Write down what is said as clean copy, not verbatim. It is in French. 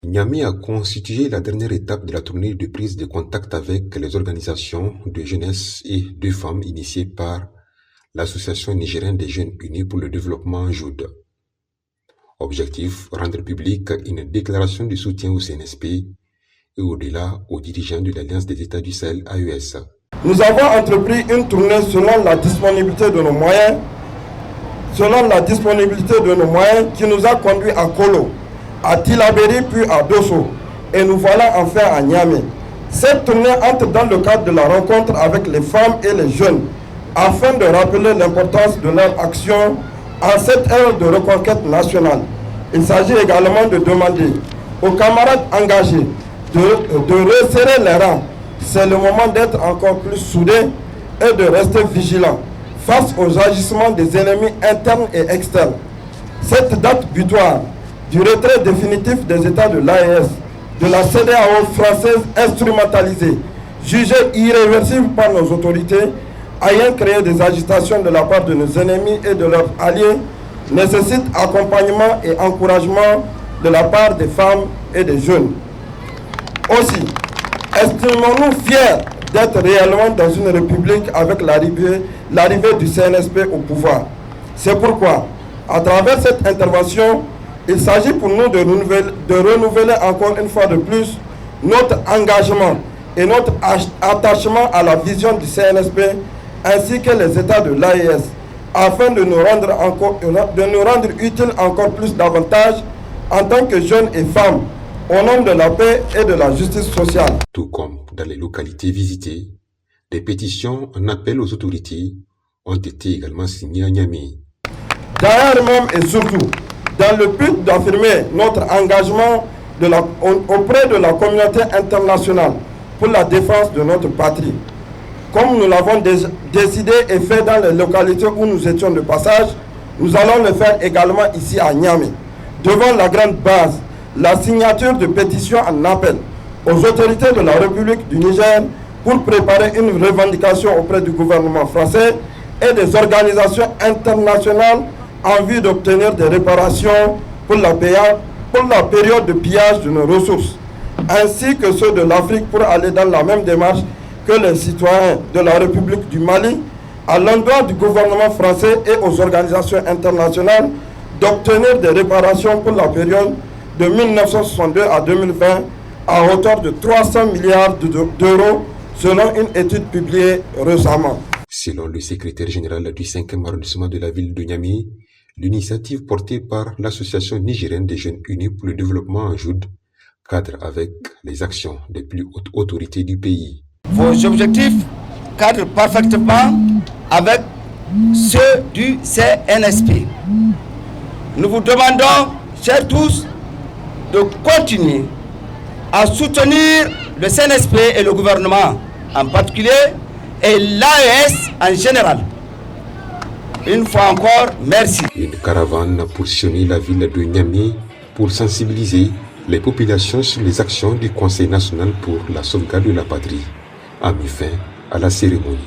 Niamey a constitué la dernière étape de la tournée de prise de contact avec les organisations de jeunesse et de femmes initiées par l'Association nigérienne des jeunes unis pour le développement JOUD. Objectif, rendre publique une déclaration de soutien au CNSP et au-delà aux dirigeants de l'Alliance des États du Sahel AES. Nous avons entrepris une tournée selon la disponibilité de nos moyens, qui nous a conduit à Kolo, à Tilaberi puis à Dosso, et nous voilà enfin à Niamey. Cette tournée entre dans le cadre de la rencontre avec les femmes et les jeunes, afin de rappeler l'importance de leur action en cette ère de reconquête nationale. Il s'agit également de demander aux camarades engagés de resserrer les rangs. C'est le moment d'être encore plus soudés et de rester vigilants face aux agissements des ennemis internes et externes. Cette date butoir du retrait définitif des États de l'AES, de la CEDEAO française instrumentalisée, jugée irréversible par nos autorités, ayant créé des agitations de la part de nos ennemis et de leurs alliés, nécessite accompagnement et encouragement de la part des femmes et des jeunes. Aussi, estimons-nous fiers d'être réellement dans une république avec l'arrivée du CNSP au pouvoir. C'est pourquoi, à travers cette intervention, il s'agit pour nous de renouveler encore une fois de plus notre engagement et notre attachement à la vision du CNSP ainsi que les États de l'AES, afin de nous rendre utiles encore plus davantage en tant que jeunes et femmes, au nom de la paix et de la justice sociale. Tout comme dans les localités visitées, des pétitions en appel aux autorités ont été également signées à Niamey. D'ailleurs même et surtout, dans le but d'affirmer notre engagement auprès de la communauté internationale pour la défense de notre patrie. Comme nous l'avons décidé et fait dans les localités où nous étions de passage, nous allons le faire également ici à Niamey, devant la grande base, la signature de pétitions en appel aux autorités de la République du Niger pour préparer une revendication auprès du gouvernement français et des organisations internationales en vue d'obtenir des réparations pour la période de pillage de nos ressources, ainsi que ceux de l'Afrique pour aller dans la même démarche que les citoyens de la République du Mali à l'endroit du gouvernement français et aux organisations internationales d'obtenir des réparations pour la période de 1962 à 2020 à hauteur de 300 milliards d'euros selon une étude publiée récemment. Selon le secrétaire général du 5e arrondissement de la ville de Niamey, l'initiative portée par l'Association nigérienne des jeunes unis pour le développement en JOUD cadre avec les actions des plus hautes autorités du pays. Vos objectifs cadrent parfaitement avec ceux du CNSP. Nous vous demandons, chers tous, de continuer à soutenir le CNSP et le gouvernement en particulier et l'AES en général. Une fois encore, merci. Une caravane pour sillonner la ville de Niamey pour sensibiliser les populations sur les actions du Conseil national pour la sauvegarde de la patrie a mis fin à la cérémonie.